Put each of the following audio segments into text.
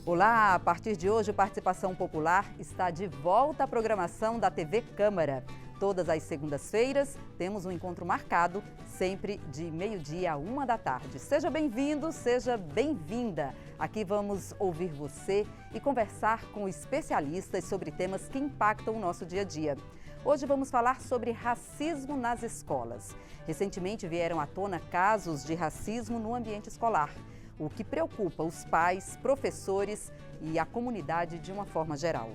Olá, a partir de hoje o Participação Popular está de volta à programação da TV Câmara. Todas as segundas-feiras temos um encontro marcado, sempre de meio-dia a 13h. Seja bem-vindo, seja bem-vinda. Aqui vamos ouvir você e conversar com especialistas sobre temas que impactam o nosso dia a dia. Hoje vamos falar sobre racismo nas escolas. Recentemente vieram à tona casos de racismo no ambiente escolar, o que preocupa os pais, professores e a comunidade de uma forma geral.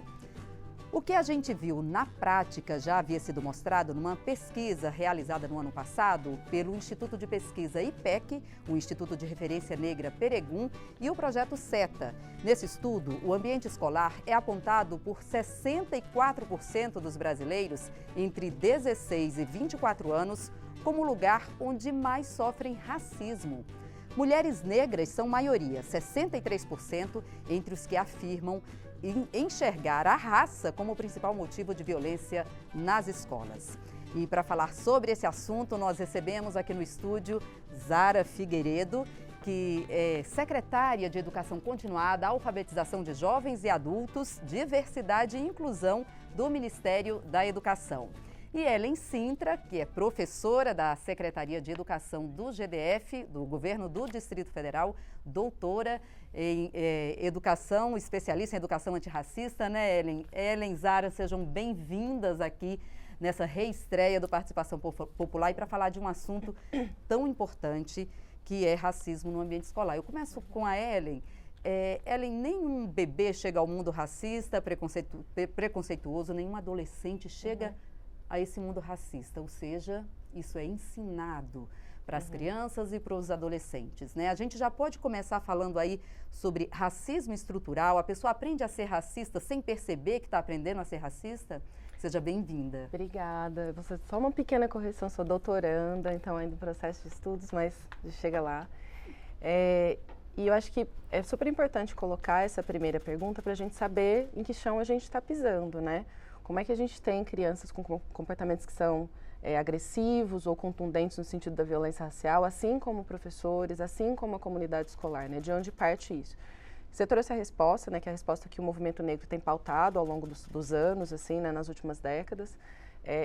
O que a gente viu na prática já havia sido mostrado numa pesquisa realizada no ano passado pelo Instituto de Pesquisa IPEC, o Instituto de Referência Negra Peregum e o Projeto SETA. Nesse estudo, o ambiente escolar é apontado por 64% dos brasileiros entre 16 e 24 anos como o lugar onde mais sofrem racismo. Mulheres negras são maioria, 63%, entre os que afirmam enxergar a raça como o principal motivo de violência nas escolas. E para falar sobre esse assunto, nós recebemos aqui no estúdio Zara Figueiredo, que é secretária de Educação Continuada, Alfabetização de Jovens e Adultos, Diversidade e Inclusão do Ministério da Educação. E Ellen Sintra, que é professora da Secretaria de Educação do GDF, do Governo do Distrito Federal, doutora em Educação, especialista em Educação Antirracista, né, Ellen? Ellen, Zara, sejam bem-vindas aqui nessa reestreia do Participação Popular e para falar de um assunto tão importante que é racismo no ambiente escolar. Eu começo com a Ellen. Ellen, nenhum bebê chega ao mundo racista, preconceituoso, nenhum adolescente chega a esse mundo racista, ou seja, isso é ensinado para as crianças e para os adolescentes, né? A gente já pode começar falando aí sobre racismo estrutural. A pessoa aprende a ser racista sem perceber que está aprendendo a ser racista? Seja bem-vinda. Obrigada. Você, só uma pequena correção, sou doutoranda, então ainda no processo de estudos, mas chega lá. E eu acho que é super importante colocar essa primeira pergunta para a gente saber em que chão a gente está pisando, né? Como é que a gente tem crianças com comportamentos que são agressivos ou contundentes no sentido da violência racial, assim como professores, assim como a comunidade escolar, né? De onde parte isso? Você trouxe a resposta, né? Que é a resposta que o movimento negro tem pautado ao longo dos anos, assim, né? Nas últimas décadas,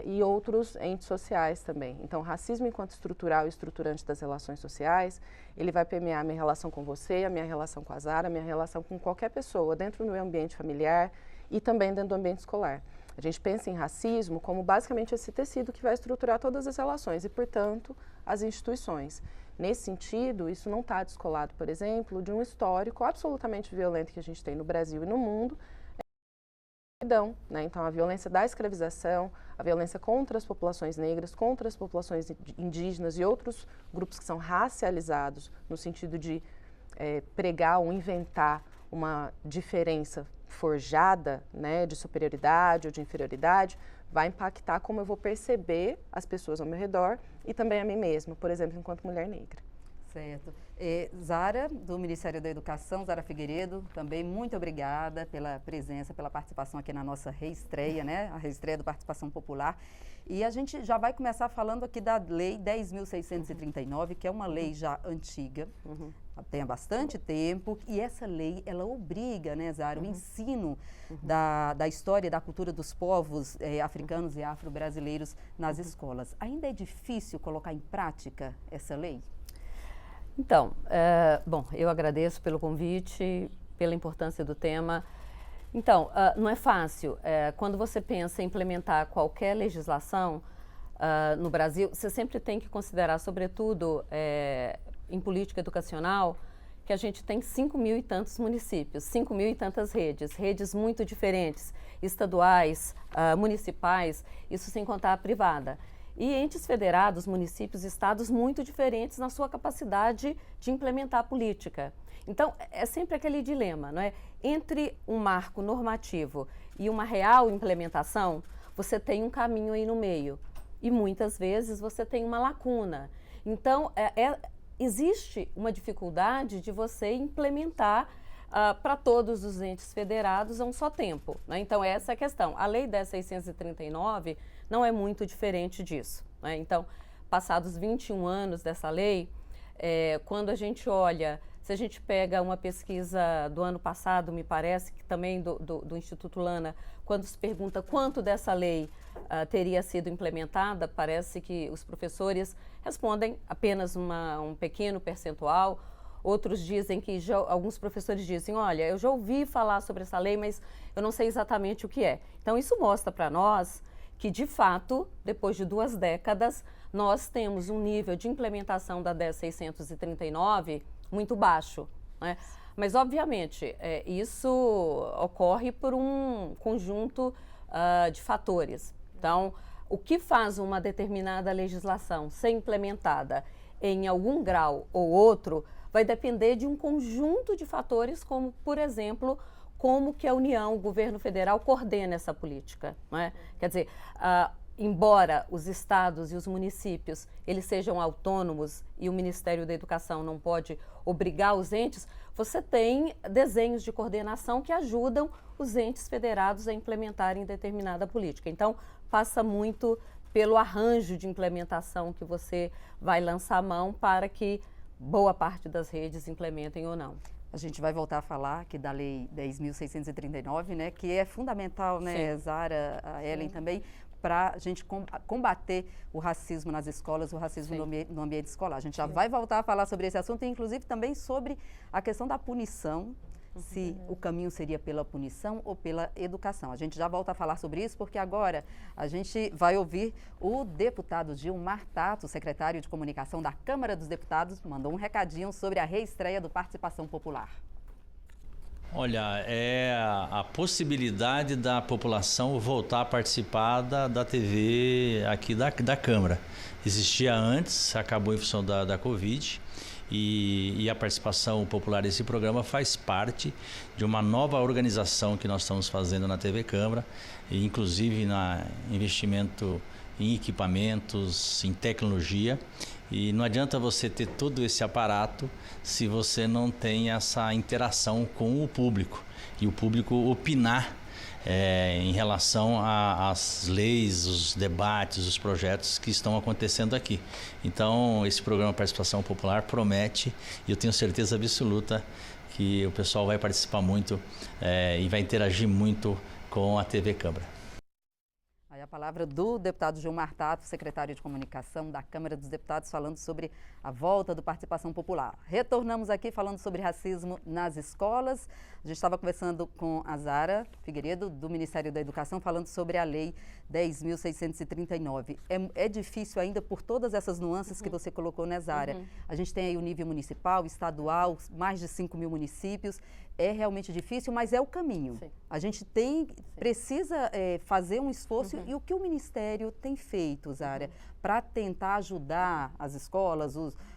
e outros entes sociais também. Então, racismo enquanto estrutural e estruturante das relações sociais, ele vai permear a minha relação com você, a minha relação com a Zara, a minha relação com qualquer pessoa dentro do meu ambiente familiar e também dentro do ambiente escolar. A gente pensa em racismo como basicamente esse tecido que vai estruturar todas as relações e, portanto, as instituições. Nesse sentido, isso não está descolado, por exemplo, de um histórico absolutamente violento que a gente tem no Brasil e no mundo, né? Então, a violência da escravização, a violência contra as populações negras, contra as populações indígenas e outros grupos que são racializados no sentido de pregar ou inventar uma diferença forjada, né, de superioridade ou de inferioridade, vai impactar como eu vou perceber as pessoas ao meu redor e também a mim mesma, por exemplo, enquanto mulher negra. Certo. Zara, do Ministério da Educação, Zara Figueiredo, também muito obrigada pela presença, pela participação aqui na nossa reestreia, né, a reestreia do Participação Popular. E a gente já vai começar falando aqui da Lei 10.639, que é uma lei já antiga, tem há bastante tempo, e essa lei, ela obriga, né, Zara, o ensino da história e da cultura dos povos africanos e afro-brasileiros nas escolas. Ainda é difícil colocar em prática essa lei? Então, bom, eu agradeço pelo convite, pela importância do tema. Então, não é fácil. Quando você pensa em implementar qualquer legislação no Brasil, você sempre tem que considerar, sobretudo, em política educacional, que a gente tem 5.000 e tantos municípios, 5.000 e tantas redes muito diferentes, estaduais, municipais, isso sem contar a privada. E entes federados, municípios, estados muito diferentes na sua capacidade de implementar a política. Então, é sempre aquele dilema, não é? Entre um marco normativo e uma real implementação, você tem um caminho aí no meio. E muitas vezes você tem uma lacuna. Então, existe uma dificuldade de você implementar para todos os entes federados a um só tempo, né? Então, essa é a questão. A Lei 10.639 não é muito diferente disso, né? Então, passados 21 anos dessa lei, quando a gente olha Se a gente pega uma pesquisa do ano passado, me parece, que também do Instituto Lana, quando se pergunta quanto dessa lei teria sido implementada, parece que os professores respondem apenas um pequeno percentual. Outros dizem que, alguns professores dizem, olha, eu já ouvi falar sobre essa lei, mas eu não sei exatamente o que é. Então, isso mostra para nós que, de fato, depois de 2 décadas, nós temos um nível de implementação da 10.639 muito baixo, né? Mas, obviamente, isso ocorre por um conjunto de fatores. Então, o que faz uma determinada legislação ser implementada em algum grau ou outro vai depender de um conjunto de fatores, como, por exemplo, como que a União, o governo federal, coordena essa política, não é? Quer dizer, embora os estados e os municípios eles sejam autônomos e o Ministério da Educação não pode obrigar os entes, você tem desenhos de coordenação que ajudam os entes federados a implementarem determinada política. Então, passa muito pelo arranjo de implementação que você vai lançar a mão para que boa parte das redes implementem ou não. A gente vai voltar a falar aqui da Lei 10.639, né, que é fundamental, né, Zara, a Ellen também, para a gente combater o racismo nas escolas, o racismo no ambiente escolar. A gente já vai voltar a falar sobre esse assunto e, inclusive, também sobre a questão da punição, se o caminho seria pela punição ou pela educação. A gente já volta a falar sobre isso, porque agora a gente vai ouvir o deputado Gilmar Tato, secretário de Comunicação da Câmara dos Deputados, mandou um recadinho sobre a reestreia do Participação Popular. Olha, é a possibilidade da população voltar a participar da TV aqui da Câmara. Existia antes, acabou em função da Covid, e a participação popular desse programa faz parte de uma nova organização que nós estamos fazendo na TV Câmara, inclusive na investimento em equipamentos, em tecnologia. E não adianta você ter todo esse aparato se você não tem essa interação com o público e o público opinar em relação às leis, os debates, os projetos que estão acontecendo aqui. Então, esse programa Participação Popular promete, e eu tenho certeza absoluta que o pessoal vai participar muito e vai interagir muito com a TV Câmara. Aí a palavra do deputado Gilmar Tato, secretário de Comunicação da Câmara dos Deputados, falando sobre a volta do Participação Popular. Retornamos aqui falando sobre racismo nas escolas. A gente estava conversando com a Zara Figueiredo, do Ministério da Educação, falando sobre a Lei 10.639. É difícil ainda por todas essas nuances que você colocou, né, Zara? A gente tem aí o nível municipal, estadual, mais de 5.000 municípios. É realmente difícil, mas é o caminho. Sim. A gente precisa fazer um esforço e o que o Ministério tem feito, Zara, para tentar ajudar as escolas,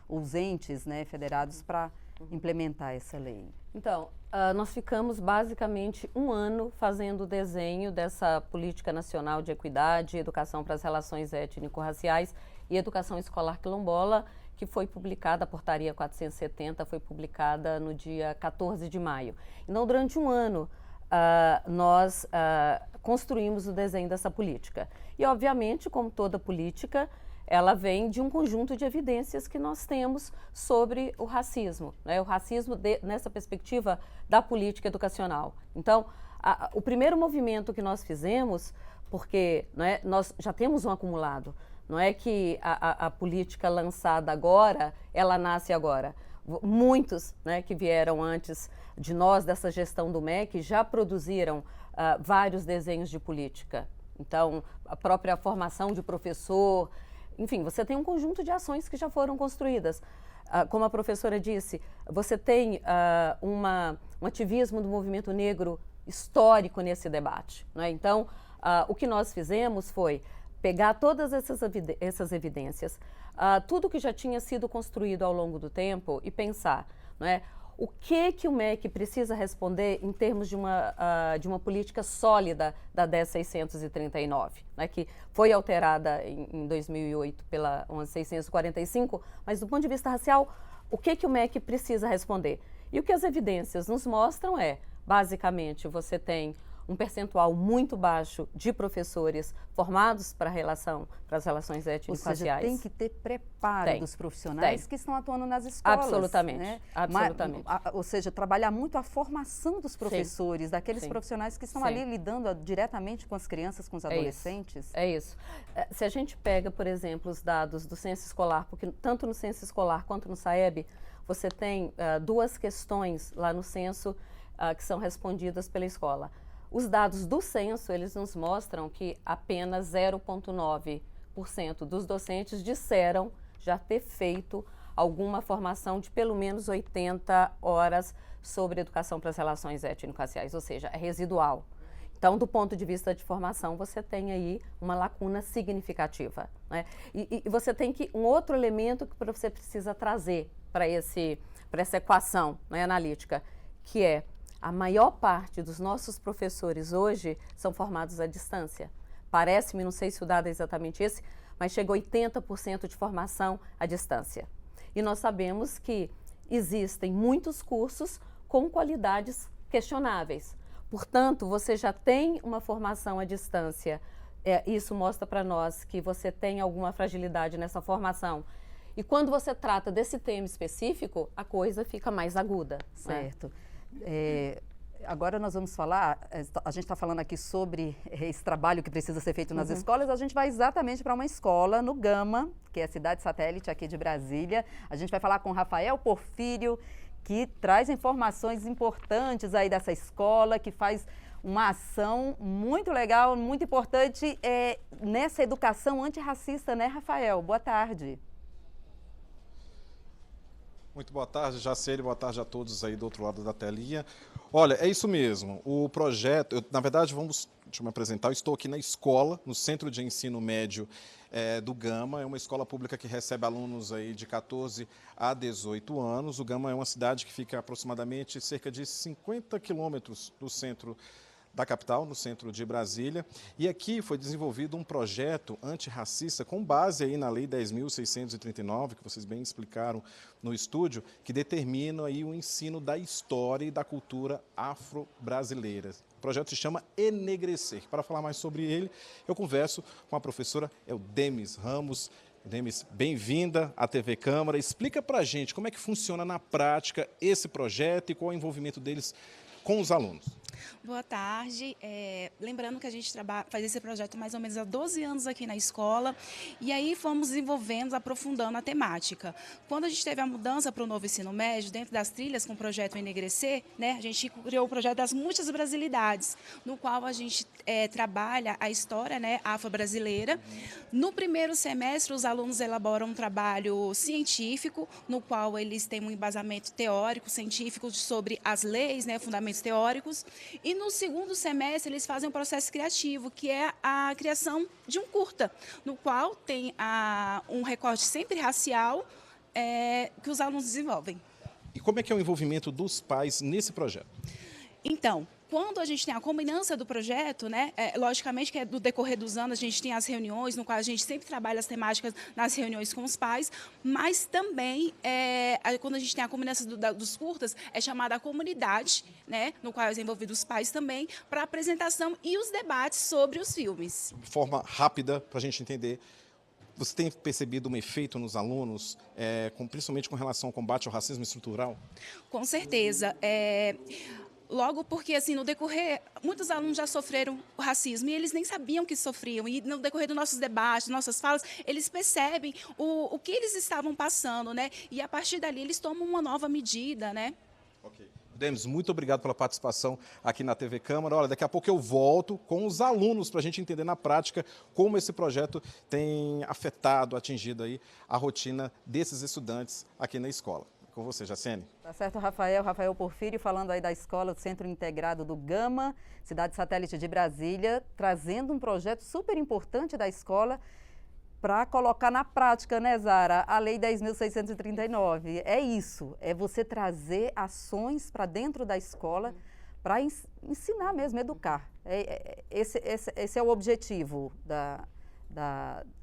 os entes, né, federados para implementar essa lei? Então, nós ficamos basicamente 1 ano fazendo o desenho dessa Política Nacional de Equidade, Educação para as Relações Étnico-Raciais e Educação Escolar Quilombola, que foi publicada, a Portaria 470, foi publicada no dia 14 de maio. Então, durante 1 ano, nós construímos o desenho dessa política. E, obviamente, como toda política, ela vem de um conjunto de evidências que nós temos sobre o racismo, né? O racismo nessa perspectiva da política educacional. Então, o primeiro movimento que nós fizemos, porque, né, nós já temos um acumulado, não é que a política lançada agora, ela nasce agora. Muitos, né, que vieram antes de nós, dessa gestão do MEC, já produziram vários desenhos de política. Então, a própria formação de professor, enfim, você tem um conjunto de ações que já foram construídas. Como a professora disse, você tem um ativismo do movimento negro histórico nesse debate, não é? Então, o que nós fizemos foi pegar todas essas evidências, tudo que já tinha sido construído ao longo do tempo e pensar, não é? O que o MEC precisa responder em termos de uma política sólida da 10.639, né, que foi alterada em 2008 pela 11.645, mas do ponto de vista racial, o que o MEC precisa responder? E o que as evidências nos mostram basicamente, você tem um percentual muito baixo de professores formados para as relações étnico-raciais. Ou seja, tem que ter preparo dos profissionais que estão atuando nas escolas. Absolutamente, né? absolutamente. Ou seja, trabalhar muito a formação dos professores, daqueles profissionais que estão ali lidando diretamente com as crianças, com os adolescentes. É isso. Se a gente pega, por exemplo, os dados do censo escolar, porque tanto no censo escolar quanto no SAEB, você tem duas questões lá no censo que são respondidas pela escola. Os dados do censo, eles nos mostram que apenas 0,9% dos docentes disseram já ter feito alguma formação de pelo menos 80 horas sobre educação para as relações étnico-raciais, ou seja, é residual. Então, do ponto de vista de formação, você tem aí uma lacuna significativa, né? E você tem um outro elemento que você precisa trazer para essa equação, né, analítica, que é a maior parte dos nossos professores hoje são formados à distância. Parece-me, não sei se o dado é exatamente esse, mas chega a 80% de formação à distância. E nós sabemos que existem muitos cursos com qualidades questionáveis. Portanto, você já tem uma formação à distância. Isso mostra para nós que você tem alguma fragilidade nessa formação. E quando você trata desse tema específico, a coisa fica mais aguda. Certo. Agora nós vamos falar, a gente está falando aqui sobre esse trabalho que precisa ser feito nas escolas, a gente vai exatamente para uma escola no Gama, que é a cidade satélite aqui de Brasília. A gente vai falar com Rafael Porfírio, que traz informações importantes aí dessa escola, que faz uma ação muito legal, muito importante nessa educação antirracista, né, Rafael? Boa tarde. Muito boa tarde, Jaciele, boa tarde a todos aí do outro lado da telinha. Olha, é isso mesmo, o projeto, na verdade, deixa eu me apresentar, eu estou aqui na escola, no Centro de Ensino Médio do Gama, é uma escola pública que recebe alunos aí de 14 a 18 anos. O Gama é uma cidade que fica aproximadamente cerca de 50 quilômetros do centro da capital, no centro de Brasília, e aqui foi desenvolvido um projeto antirracista com base aí na Lei 10.639, que vocês bem explicaram no estúdio, que determina aí o ensino da história e da cultura afro-brasileira. O projeto se chama Enegrecer. Para falar mais sobre ele, eu converso com a professora Eudemis Ramos. Eudemis, bem-vinda à TV Câmara. Explica para a gente como é que funciona na prática esse projeto e qual é o envolvimento deles com os alunos. Boa tarde. Lembrando que a gente faz esse projeto mais ou menos há 12 anos aqui na escola, e aí fomos desenvolvendo, aprofundando a temática. Quando a gente teve a mudança para o novo ensino médio, dentro das trilhas com o projeto Enegrecer, né, a gente criou o projeto das múltiplas brasilidades, no qual a gente trabalha a história, né, afro-brasileira. No primeiro semestre, os alunos elaboram um trabalho científico, no qual eles têm um embasamento teórico, científico sobre as leis, né, fundamentos teóricos. E no segundo semestre, eles fazem um processo criativo, que é a criação de um curta, no qual tem um recorte sempre racial que os alunos desenvolvem. E como é que é o envolvimento dos pais nesse projeto? Então, quando a gente tem a combinância do projeto, né, logicamente que no decorrer dos anos a gente tem as reuniões, no qual a gente sempre trabalha as temáticas nas reuniões com os pais, mas também quando a gente tem a combinância dos curtas, é chamada a comunidade, né, no qual é envolvido os pais também, para a apresentação e os debates sobre os filmes. De forma rápida, para a gente entender, você tem percebido um efeito nos alunos, principalmente com relação ao combate ao racismo estrutural? Com certeza. Logo porque, assim, no decorrer, muitos alunos já sofreram o racismo e eles nem sabiam que sofriam. E no decorrer dos nossos debates, nossas falas, eles percebem o que eles estavam passando, né? E a partir dali eles tomam uma nova medida, né? Ok. Demis, muito obrigado pela participação aqui na TV Câmara. Olha, daqui a pouco eu volto com os alunos para a gente entender na prática como esse projeto tem afetado, atingido aí a rotina desses estudantes aqui na escola. Com você, Jaciene. Tá certo, Rafael Porfírio, falando aí da escola, do Centro Integrado do Gama, cidade satélite de Brasília, trazendo um projeto super importante da escola para colocar na prática, né, Zara, a Lei 10.639. É isso, é você trazer ações para dentro da escola para ensinar mesmo, educar. Esse é o objetivo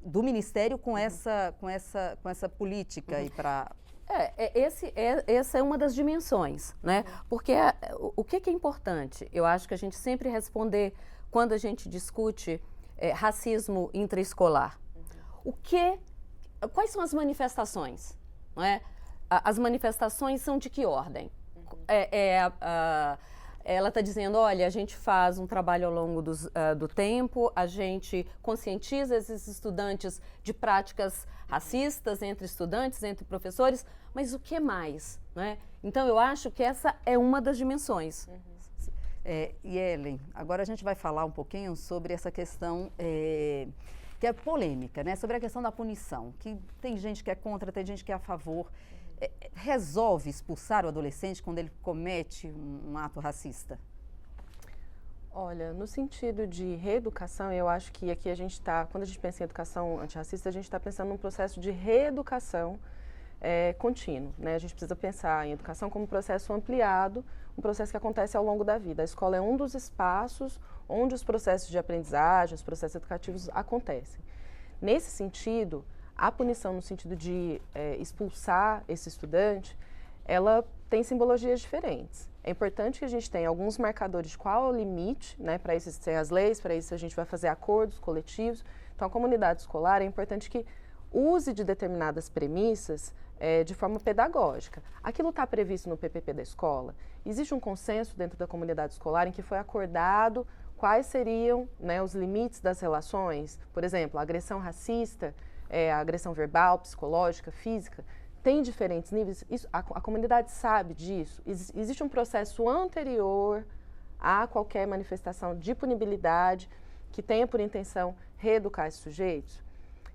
do Ministério com essa política aí para Essa é uma das dimensões, né? Porque o que é importante? Eu acho que a gente sempre responder quando a gente discute racismo intraescolar. Quais são as manifestações? Não é? As manifestações são de que ordem? Ela está dizendo, olha, a gente faz um trabalho ao longo do tempo, a gente conscientiza esses estudantes de práticas racistas entre estudantes, entre professores, mas o que mais? Né? Então, eu acho que essa é uma das dimensões. E Ellen, agora a gente vai falar um pouquinho sobre essa questão que é polêmica, né? Sobre a questão da punição, que tem gente que é contra, tem gente que é a favor. Resolve expulsar o adolescente quando ele comete um ato racista? Olha, no sentido de reeducação, eu acho que aqui a gente está, quando a gente pensa em educação antirracista, a gente está pensando num processo de reeducação contínuo, né? A gente precisa pensar em educação como um processo ampliado, um processo que acontece ao longo da vida. A escola é um dos espaços onde os processos de aprendizagem, os processos educativos acontecem. Nesse sentido, a punição no sentido de expulsar esse estudante, ela tem simbologias diferentes. É importante que a gente tenha alguns marcadores de qual é o limite, né? Para isso tem as leis, para isso a gente vai fazer acordos coletivos. Então, a comunidade escolar é importante que use de determinadas premissas de forma pedagógica. Aquilo está previsto no PPP da escola? Existe um consenso dentro da comunidade escolar em que foi acordado quais seriam, né, os limites das relações? Por exemplo, a agressão racista, a agressão verbal, psicológica, física, tem diferentes níveis. A comunidade sabe disso. Existe um processo anterior a qualquer manifestação de punibilidade que tenha por intenção reeducar esses sujeitos.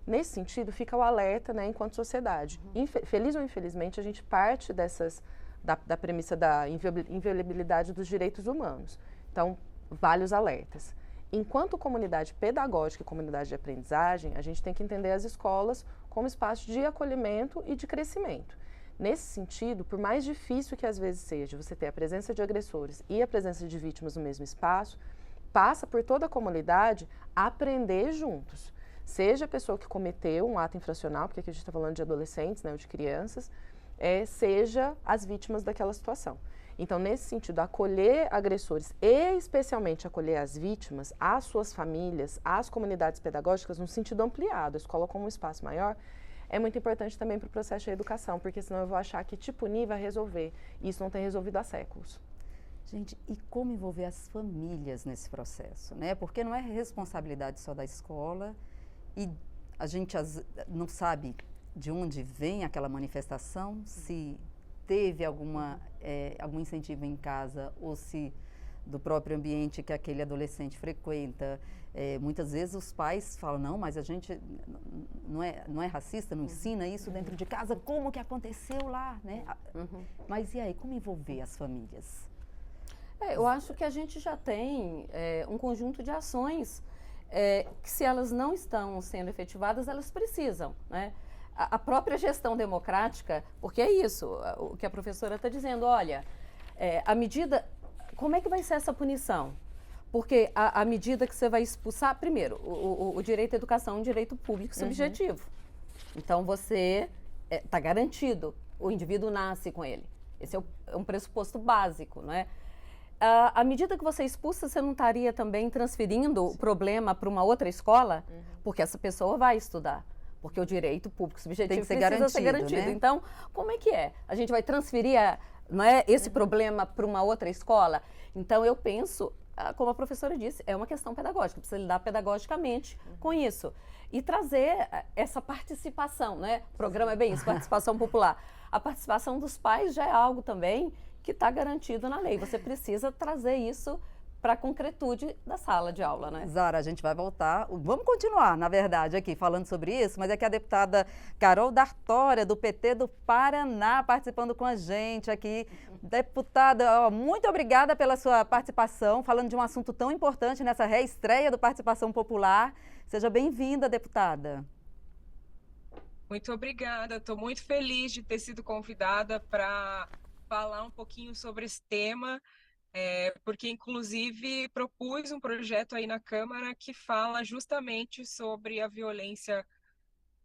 Nesse sentido, fica o alerta, né, enquanto sociedade. Feliz ou infelizmente, a gente parte da premissa da inviolabilidade dos direitos humanos. Então, vale os alertas. Enquanto comunidade pedagógica e comunidade de aprendizagem, a gente tem que entender as escolas como espaço de acolhimento e de crescimento. Nesse sentido, por mais difícil que às vezes seja você ter a presença de agressores e a presença de vítimas no mesmo espaço, passa por toda a comunidade aprender juntos. Seja a pessoa que cometeu um ato infracional, porque aqui a gente está falando de adolescentes, né, ou de crianças, seja as vítimas daquela situação. Então, nesse sentido, acolher agressores e especialmente acolher as vítimas, as suas famílias, as comunidades pedagógicas, no sentido ampliado, a escola como um espaço maior, é muito importante também para o processo de educação, porque senão eu vou achar que te punir vai resolver. E isso não tem resolvido há séculos. Gente, e como envolver as famílias nesse processo, né? Porque não é responsabilidade só da escola e a gente não sabe de onde vem aquela manifestação, se teve algum incentivo em casa ou se do próprio ambiente que aquele adolescente frequenta. Muitas vezes os pais falam, não, mas a gente não é racista, não ensina isso dentro de casa, como que aconteceu lá, né? Mas e aí, como envolver as famílias? Eu acho que a gente já tem um conjunto de ações que, se elas não estão sendo efetivadas, elas precisam, né? A própria gestão democrática, porque é isso, o que a professora está dizendo, olha, como é que vai ser essa punição? Porque à medida que você vai expulsar, primeiro, o direito à educação é um direito público subjetivo. Então, você está garantido, o indivíduo nasce com ele. Esse é um pressuposto básico, não é? À medida que você expulsa, você não estaria também transferindo o problema para uma outra escola? Porque essa pessoa vai estudar. Porque o direito público subjetivo tem que ser precisa ser garantido. Né? Então, como é que é? A gente vai transferir esse problema para uma outra escola? Então, eu penso, como a professora disse, é uma questão pedagógica, precisa lidar pedagogicamente com isso. E trazer essa participação, né? O programa é bem isso, participação popular. A participação dos pais já é algo também que está garantido na lei. Você precisa trazer isso para a concretude da sala de aula, né? Zara, a gente vai voltar. Vamos continuar, na verdade, aqui falando sobre isso, mas é que a deputada Carol D'Artória, do PT do Paraná, participando com a gente aqui. Deputada, muito obrigada pela sua participação, falando de um assunto tão importante nessa reestreia do Participação Popular. Seja bem-vinda, deputada. Muito obrigada, estou muito feliz de ter sido convidada para falar um pouquinho sobre esse tema, porque inclusive propus um projeto aí na Câmara que fala justamente sobre a violência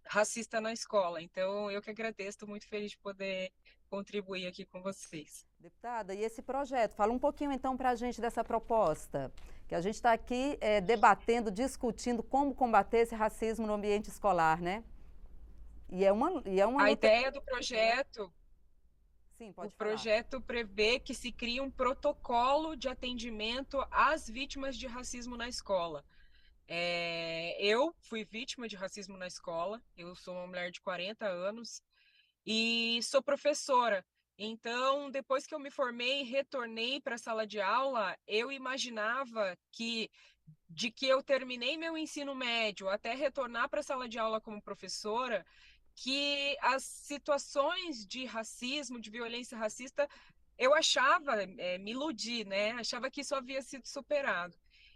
racista na escola. Então, eu que agradeço, estou muito feliz de poder contribuir aqui com vocês. Deputada, e esse projeto? Fala um pouquinho então para a gente dessa proposta, que a gente está aqui debatendo, discutindo como combater esse racismo no ambiente escolar, né? E é uma A ideia do projeto... Sim, pode falar. Projeto prevê que se crie um protocolo de atendimento às vítimas de racismo na escola. Eu fui vítima de racismo na escola, eu sou uma mulher de 40 anos e sou professora. Então, depois que eu me formei e retornei para a sala de aula, eu imaginava que eu terminei meu ensino médio até retornar para a sala de aula como professora, que as situações de racismo, de violência racista, eu achava, me iludi, né? Achava que isso havia sido superado.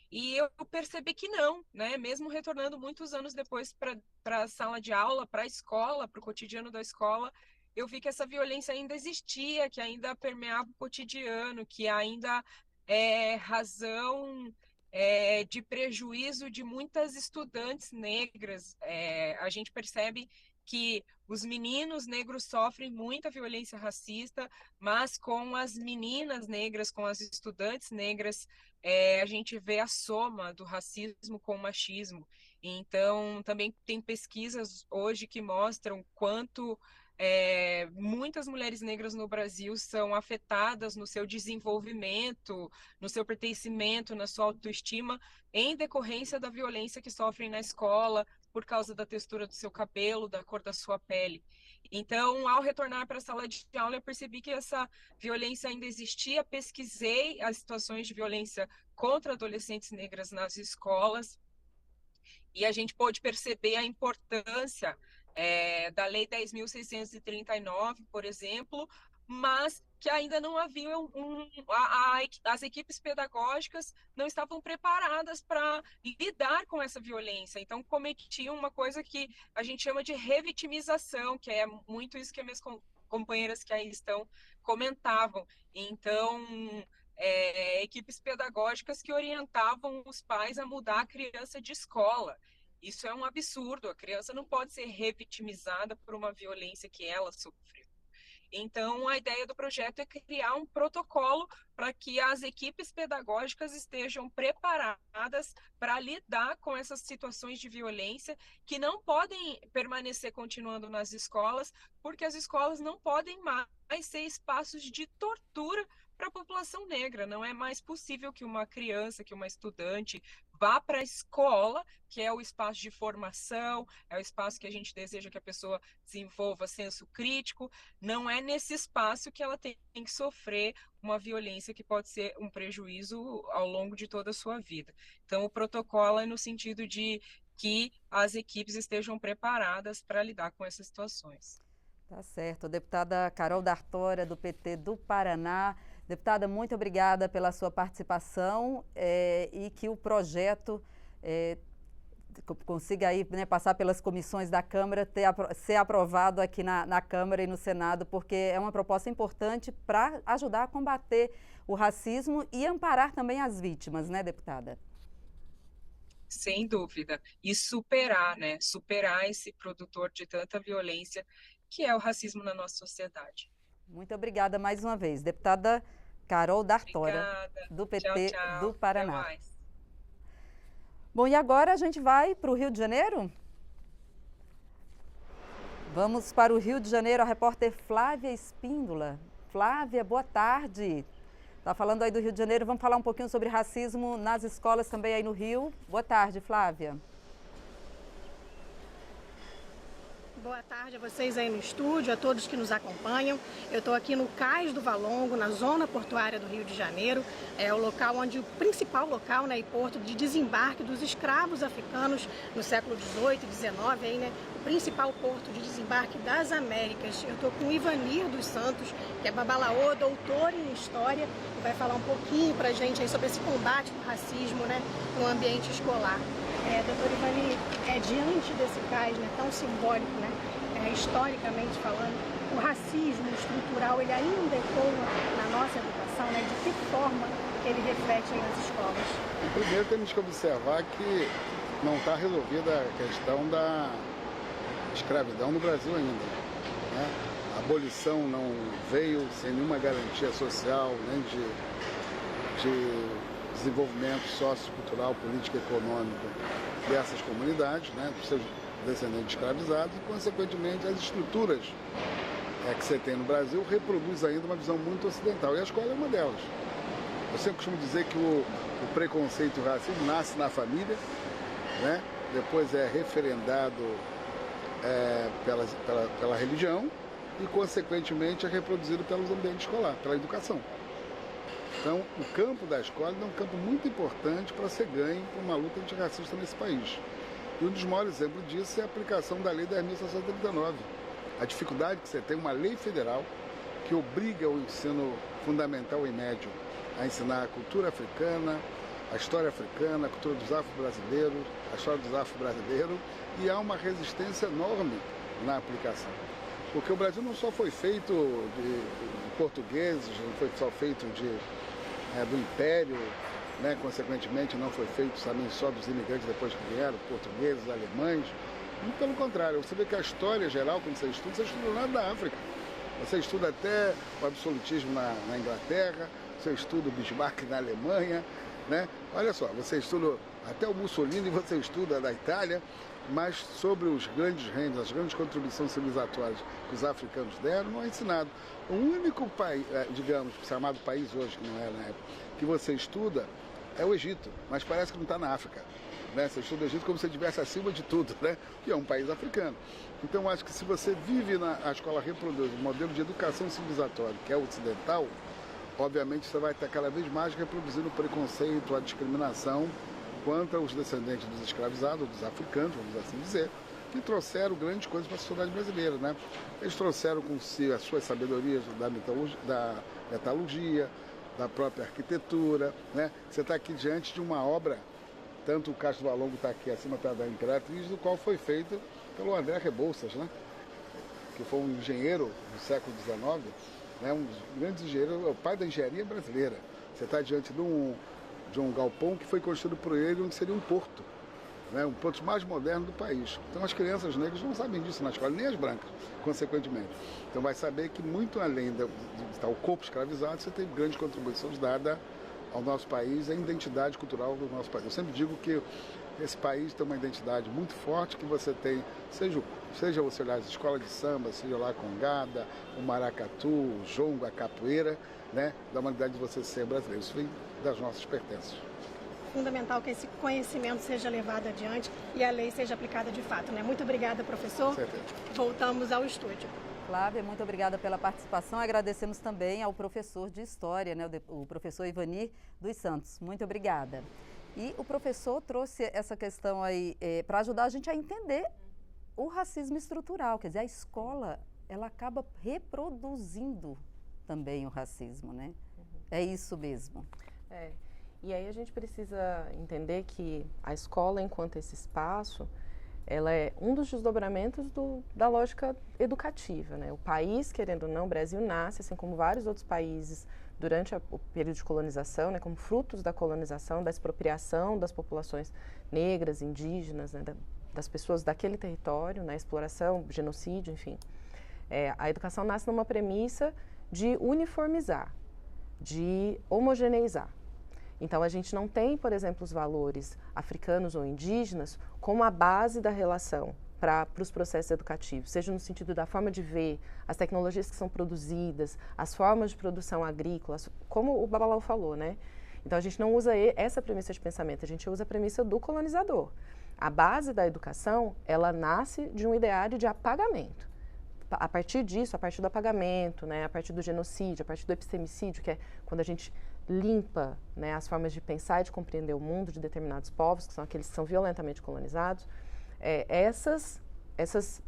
E eu percebi que não, né? Mesmo retornando muitos anos depois para a sala de aula, para a escola, para o cotidiano da escola, eu vi que essa violência ainda existia, que ainda permeava o cotidiano, que ainda é razão de prejuízo de muitas estudantes negras. A gente percebe que os meninos negros sofrem muita violência racista, mas com as meninas negras, com as estudantes negras, a gente vê a soma do racismo com o machismo. Então, também tem pesquisas hoje que mostram quanto muitas mulheres negras no Brasil são afetadas no seu desenvolvimento, no seu pertencimento, na sua autoestima, em decorrência da violência que sofrem na escola, por causa da textura do seu cabelo, da cor da sua pele. Então, ao retornar para a sala de aula, eu percebi que essa violência ainda existia, pesquisei as situações de violência contra adolescentes negras nas escolas, e a gente pôde perceber a importância da Lei 10.639, por exemplo, mas que ainda não havia as equipes pedagógicas não estavam preparadas para lidar com essa violência. Então, cometiam uma coisa que a gente chama de revitimização, que é muito isso que as minhas companheiras que aí estão comentavam. Então, equipes pedagógicas que orientavam os pais a mudar a criança de escola. Isso é um absurdo, a criança não pode ser revitimizada por uma violência que ela sofreu. Então, a ideia do projeto é criar um protocolo para que as equipes pedagógicas estejam preparadas para lidar com essas situações de violência que não podem permanecer continuando nas escolas, porque as escolas não podem mais ser espaços de tortura para a população negra. Não é mais possível que uma criança, que uma estudante vá para a escola, que é o espaço de formação, é o espaço que a gente deseja que a pessoa desenvolva senso crítico. Não é nesse espaço que ela tem que sofrer uma violência que pode ser um prejuízo ao longo de toda a sua vida. Então, o protocolo é no sentido de que as equipes estejam preparadas para lidar com essas situações. Tá certo. Deputada Carol D'Artora, do PT do Paraná. Deputada, muito obrigada pela sua participação e que o projeto consiga aí, né, passar pelas comissões da Câmara, ser aprovado aqui na Câmara e no Senado, porque é uma proposta importante para ajudar a combater o racismo e amparar também as vítimas, né, deputada? Sem dúvida. E superar, né? Superar esse produtor de tanta violência que é o racismo na nossa sociedade. Muito obrigada mais uma vez. Deputada Carol D'Artora, do PT do Paraná. Até mais. Bom, e agora a gente vai para o Rio de Janeiro? Vamos para o Rio de Janeiro, a repórter Flávia Espíndola. Flávia, boa tarde. Está falando aí do Rio de Janeiro, vamos falar um pouquinho sobre racismo nas escolas também aí no Rio. Boa tarde, Flávia. Boa tarde a vocês aí no estúdio, a todos que nos acompanham. Eu estou aqui no Cais do Valongo, na zona portuária do Rio de Janeiro. É o local onde o principal local, né, e porto de desembarque dos escravos africanos no século XVIII e XIX, aí, né, o principal porto de desembarque das Américas. Eu estou com o Ivanir dos Santos, que é babalaô, doutor em História, e vai falar um pouquinho para a gente aí sobre esse combate do racismo, né, no ambiente escolar. Doutor Ivanir, diante desse cais, né, tão simbólico, né, historicamente falando, o racismo estrutural, ele ainda ecoa na nossa educação, né, de que forma ele reflete aí nas escolas? Primeiro temos que observar que não está resolvida a questão escravidão no Brasil ainda, né? A abolição não veio sem nenhuma garantia social, nem de desenvolvimento sociocultural, político e econômico dessas comunidades, né, dos seus descendentes escravizados, e, consequentemente, as estruturas que você tem no Brasil reproduz ainda uma visão muito ocidental, e a escola é uma delas. Eu sempre costumo dizer que o preconceito e o racismo nasce na família, né, depois é referendado pela religião e, consequentemente, é reproduzido pelos ambientes escolares, pela educação. Então, o campo da escola é um campo muito importante para ser ganho por uma luta antirracista nesse país. E um dos maiores exemplos disso é a aplicação da Lei 10.639. A dificuldade que você tem, uma lei federal que obriga o ensino fundamental e médio a ensinar a cultura africana, a história africana, a cultura dos afro-brasileiros, a história dos afro-brasileiros, e há uma resistência enorme na aplicação. Porque o Brasil não só foi feito de portugueses, não foi só feito do Império, né? Consequentemente não foi feito também só dos imigrantes depois que vieram, portugueses, alemães. Muito pelo contrário, você vê que a história geral, quando você estuda nada da África. Você estuda até o absolutismo na Inglaterra, você estuda o Bismarck na Alemanha, né? Olha só, você estuda até o Mussolini, você estuda da Itália, mas sobre os grandes reinos, as grandes contribuições civilizatórias que os africanos deram, não é ensinado. O único país, digamos, chamado país hoje, que não era na época, que você estuda é o Egito, mas parece que não está na África, né? Você estuda o Egito como se estivesse acima de tudo, né? Que é um país africano. Então, acho que se você vive a escola reproduz um modelo de educação civilizatória, que é o ocidental, obviamente você vai estar cada vez mais reproduzindo o preconceito, a discriminação contra os descendentes dos escravizados, dos africanos, vamos assim dizer, que trouxeram grandes coisas para a sociedade brasileira, né? Eles trouxeram com si as suas sabedorias da metalurgia, da própria arquitetura, né? Você está aqui diante de uma obra, tanto o Castro Valongo está aqui acima da Imperatriz, do qual foi feito pelo André Rebouças, né? Que foi um engenheiro do século XIX, né? Um dos grandes engenheiros, o pai da engenharia brasileira. Você está diante de um galpão que foi construído por ele, onde seria um porto, né? Um porto mais moderno do país. Então as crianças negras não sabem disso na escola, nem as brancas, consequentemente. Então vai saber que muito além de estar o corpo escravizado, você tem grandes contribuições dadas ao nosso país, à identidade cultural do nosso país. Eu sempre digo que esse país tem uma identidade muito forte, que você tem, seja você olhar as escolas de samba, seja lá a congada, o maracatu, o jongo, a capoeira, né, da humanidade de você ser brasileiro. Isso vem das nossas pertences. Fundamental que esse conhecimento seja levado adiante e a lei seja aplicada de fato, né? Muito obrigada, professor. Certeza. Voltamos ao estúdio. Flávia, muito obrigada pela participação. Agradecemos também ao professor de História, né, o professor Ivanir dos Santos. Muito obrigada. E o professor trouxe essa questão aí para ajudar a gente a entender o racismo estrutural. Quer dizer, a escola, ela acaba reproduzindo também o racismo, né? É isso mesmo. E aí a gente precisa entender que a escola, enquanto esse espaço, ela é um dos desdobramentos da lógica educativa, né? O país, querendo ou não, o Brasil nasce, assim como vários outros países, durante o período de colonização, né, como frutos da colonização, da expropriação das populações negras, indígenas, né, das pessoas daquele território, né, exploração, genocídio, enfim. A educação nasce numa premissa de uniformizar, de homogeneizar. Então, a gente não tem, por exemplo, os valores africanos ou indígenas como a base da relação para os processos educativos, seja no sentido da forma de ver, as tecnologias que são produzidas, as formas de produção agrícola, como o Babalau falou, né? Então, a gente não usa essa premissa de pensamento, a gente usa a premissa do colonizador. A base da educação, ela nasce de um ideário de apagamento. A partir disso, a partir do apagamento, né, a partir do genocídio, a partir do epistemicídio, que é quando a gente limpa, né, as formas de pensar e de compreender o mundo de determinados povos, que são aqueles que são violentamente colonizados, essas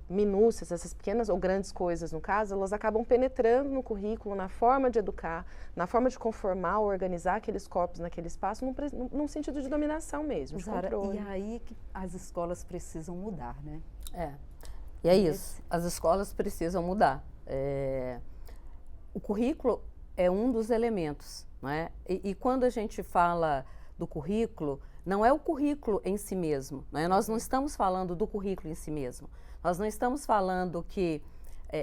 minúcias, essas pequenas ou grandes coisas, no caso, elas acabam penetrando no currículo, na forma de educar, na forma de conformar, organizar aqueles corpos naquele espaço, num sentido de dominação mesmo, de controle. E aí que as escolas precisam mudar, né? E é isso, as escolas precisam mudar. O currículo é um dos elementos, não é? E quando a gente fala do currículo, não é o currículo em si mesmo, né? Nós não estamos falando do currículo em si mesmo. Nós não estamos falando que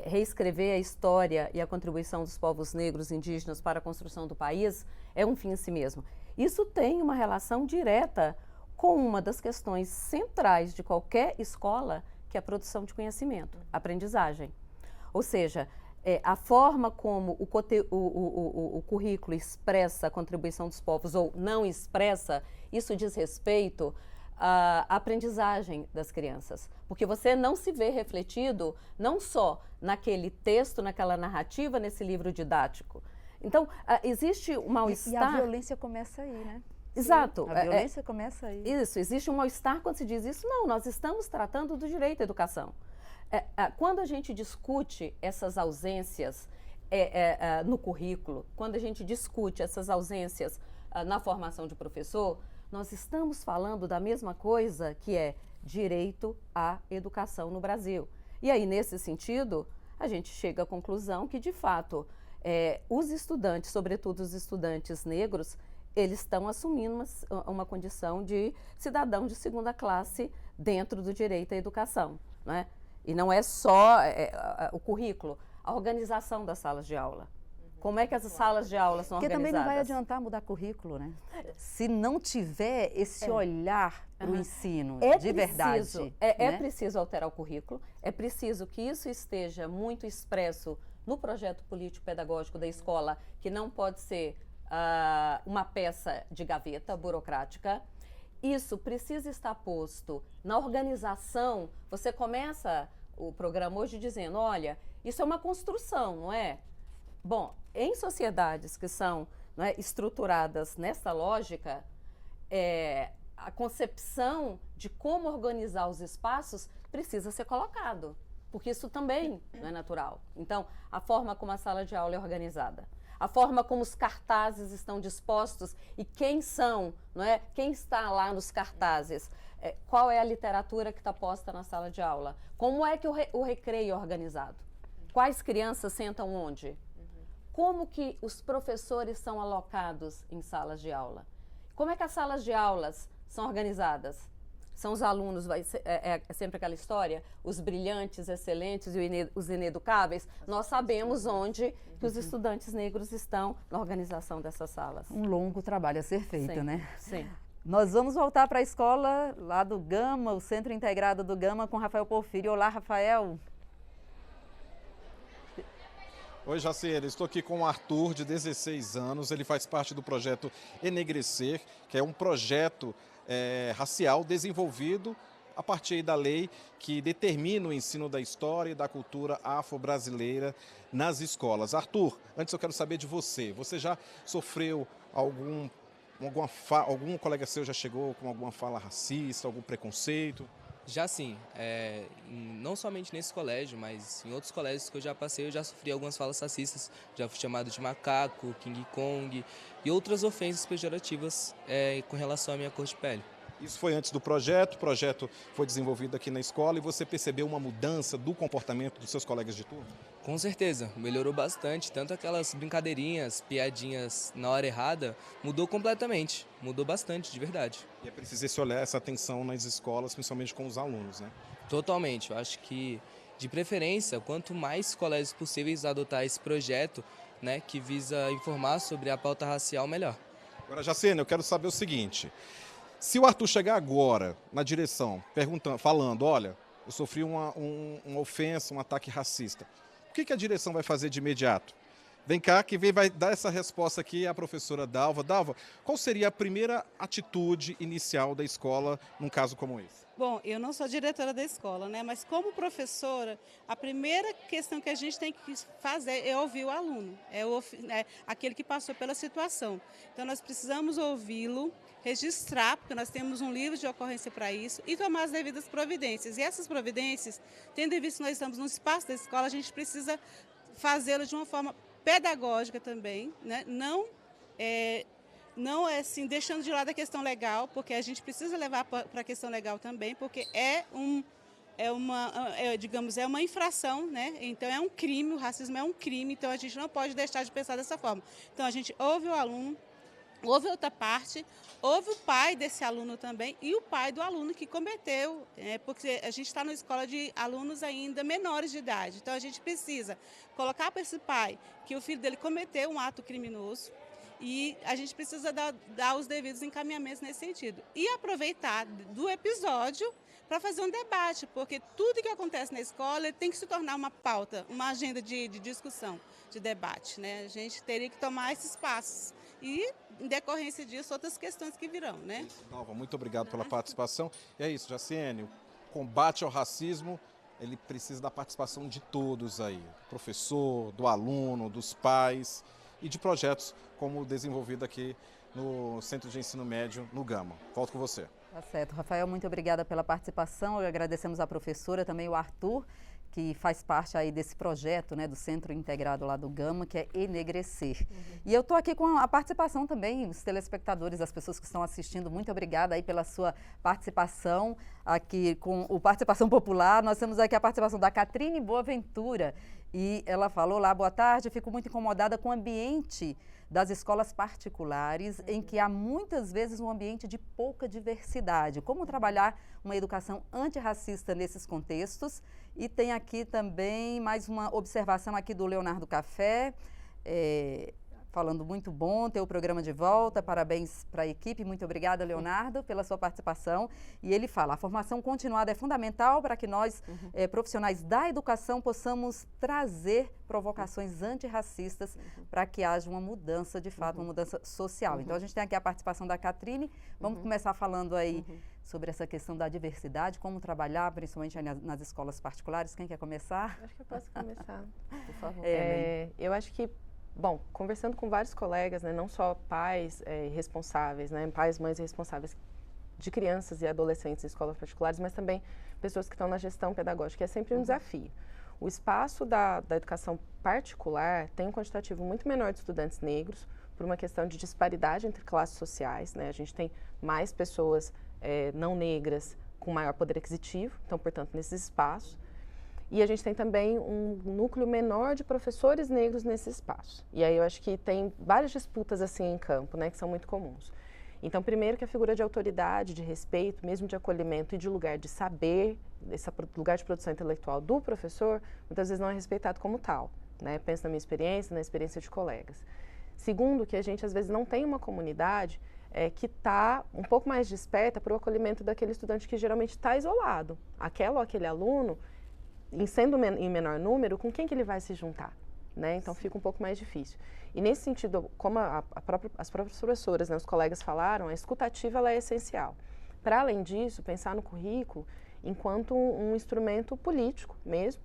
reescrever a história e a contribuição dos povos negros indígenas para a construção do país é um fim em si mesmo. Isso tem uma relação direta com uma das questões centrais de qualquer escola, que é a produção de conhecimento, aprendizagem. Ou seja, a forma como o currículo expressa a contribuição dos povos ou não expressa, isso diz respeito à aprendizagem das crianças. Porque você não se vê refletido não só naquele texto, naquela narrativa, nesse livro didático. Então, existe um mal-estar... E a violência começa aí, né? Exato. A violência começa aí. Isso, existe um mal-estar quando se diz isso. Não, nós estamos tratando do direito à educação. Quando a gente discute essas ausências no currículo, quando a gente discute essas ausências na formação de professor, nós estamos falando da mesma coisa, que é direito à educação no Brasil. E aí, nesse sentido, a gente chega à conclusão que, de fato, os estudantes, sobretudo os estudantes negros, eles estão assumindo uma condição de cidadão de segunda classe dentro do direito à educação, né? E não é só o currículo, a organização das salas de aula. Como é que as salas de aula são organizadas? Porque também não vai adiantar mudar currículo, né? Se não tiver esse olhar para o ensino de verdade. É preciso alterar o currículo, é preciso que isso esteja muito expresso no projeto político-pedagógico da escola, que não pode ser uma peça de gaveta burocrática. Isso precisa estar posto na organização. Você começa o programa hoje dizendo, olha, isso é uma construção, não é? Bom, em sociedades que são estruturadas nessa lógica, a concepção de como organizar os espaços precisa ser colocado, porque isso também não é natural. Então, a forma como a sala de aula é organizada, a forma como os cartazes estão dispostos e quem são, quem está lá nos cartazes, qual é a literatura que está posta na sala de aula, como é que o recreio é organizado, quais crianças sentam onde, como que os professores são alocados em salas de aula, como é que as salas de aulas são organizadas. São os alunos, é sempre aquela história, os brilhantes, excelentes e os ineducáveis. Nós sabemos onde que os estudantes negros estão na organização dessas salas. Um longo trabalho a ser feito, né? Sim. Nós vamos voltar para a escola lá do Gama, o Centro Integrado do Gama, com Rafael Porfírio. Olá, Rafael. Oi, Jaciele, estou aqui com o Arthur, de 16 anos. Ele faz parte do projeto Enegrecer, que é um projeto racial desenvolvido a partir da lei que determina o ensino da história e da cultura afro-brasileira nas escolas. Arthur, antes eu quero saber de você. Você já sofreu algum colega seu já chegou com alguma fala racista, algum preconceito? Já sim, não somente nesse colégio, mas em outros colégios que eu já passei, eu já sofri algumas falas racistas, já fui chamado de macaco, King Kong e outras ofensas pejorativas com relação à minha cor de pele. Isso foi antes do projeto, o projeto foi desenvolvido aqui na escola e você percebeu uma mudança do comportamento dos seus colegas de turma? Com certeza, melhorou bastante, tanto aquelas brincadeirinhas, piadinhas na hora errada, mudou completamente, mudou bastante, de verdade. E é preciso esse olhar, essa atenção nas escolas, principalmente com os alunos, né? Totalmente, eu acho que, de preferência, quanto mais colégios possíveis adotar esse projeto, né, que visa informar sobre a pauta racial, melhor. Agora, Jacene, eu quero saber o seguinte, se o Arthur chegar agora na direção, falando, olha, eu sofri uma ofensa, um ataque racista, o que a direção vai fazer de imediato? Vem cá, que vai dar essa resposta aqui a professora Dalva. Dalva, qual seria a primeira atitude inicial da escola num caso como esse? Bom, eu não sou diretora da escola, né? Mas como professora, a primeira questão que a gente tem que fazer é ouvir o aluno, é aquele que passou pela situação. Então, nós precisamos ouvi-lo, registrar, porque nós temos um livro de ocorrência para isso, e tomar as devidas providências. E essas providências, tendo em vista que nós estamos no espaço da escola, a gente precisa fazê-lo de uma forma pedagógica também, né? Não assim, deixando de lado a questão legal, porque a gente precisa levar para a questão legal também, porque digamos, é uma infração, né? Então é um crime, o racismo é um crime, então a gente não pode deixar de pensar dessa forma. Então a gente ouve o aluno, houve outra parte, houve o pai desse aluno também e o pai do aluno que cometeu, porque a gente está numa escola de alunos ainda menores de idade. Então, a gente precisa colocar para esse pai que o filho dele cometeu um ato criminoso e a gente precisa dar os devidos encaminhamentos nesse sentido. E aproveitar do episódio para fazer um debate, porque tudo que acontece na escola tem que se tornar uma pauta, uma agenda de discussão, de debate, né? A gente teria que tomar esses passos. E, em decorrência disso, outras questões que virão, né? Nova, muito obrigado pela participação. E é isso, Jaciene, o combate ao racismo, ele precisa da participação de todos aí. Do professor, do aluno, dos pais e de projetos como o desenvolvido aqui no Centro de Ensino Médio, no Gama. Volto com você. Tá certo. Rafael, muito obrigada pela participação. Agradecemos a professora, também o Arthur, que faz parte aí desse projeto, né, do Centro Integrado lá do Gama, que é Enegrecer. E eu estou aqui com a participação também, os telespectadores, as pessoas que estão assistindo, muito obrigada aí pela sua participação aqui com o Participação Popular. Nós temos aqui a participação da Catrine Boaventura e ela falou lá, boa tarde, fico muito incomodada com o ambiente das escolas particulares, em que há muitas vezes um ambiente de pouca diversidade. Como trabalhar uma educação antirracista nesses contextos? E tem aqui também mais uma observação aqui do Leonardo Café, falando muito bom, ter o programa de volta, parabéns para a equipe, muito obrigada, Leonardo, pela sua participação. E ele fala, a formação continuada é fundamental para que nós, profissionais da educação, possamos trazer provocações antirracistas para que haja uma mudança, de fato, uma mudança social. Então, a gente tem aqui a participação da Catrine, vamos começar falando aí sobre essa questão da diversidade, como trabalhar, principalmente nas escolas particulares. Quem quer começar? Acho que eu posso começar, por favor. Eu acho que, bom, conversando com vários colegas, né, não só pais responsáveis, né, pais, mães responsáveis de crianças e adolescentes em escolas particulares, mas também pessoas que estão na gestão pedagógica, é sempre um desafio. O espaço da educação particular tem um quantitativo muito menor de estudantes negros, por uma questão de disparidade entre classes sociais, né, a gente tem mais pessoas não negras com maior poder aquisitivo, então, portanto, nesses espaços. E a gente tem também um núcleo menor de professores negros nesse espaço. E aí eu acho que tem várias disputas assim em campo, né, que são muito comuns. Então, primeiro que a figura de autoridade, de respeito, mesmo de acolhimento e de lugar de saber, esse lugar de produção intelectual do professor, muitas vezes não é respeitado como tal, né? Penso na minha experiência, na experiência de colegas. Segundo, que a gente às vezes não tem uma comunidade que está um pouco mais desperta para o acolhimento daquele estudante que geralmente está isolado. Aquela ou aquele aluno, sendo em menor número, com quem que ele vai se juntar? Né? Então, fica um pouco mais difícil. E nesse sentido, como as próprias professoras, né, os colegas falaram, a escutativa ela é essencial. Para além disso, pensar no currículo enquanto um instrumento político mesmo,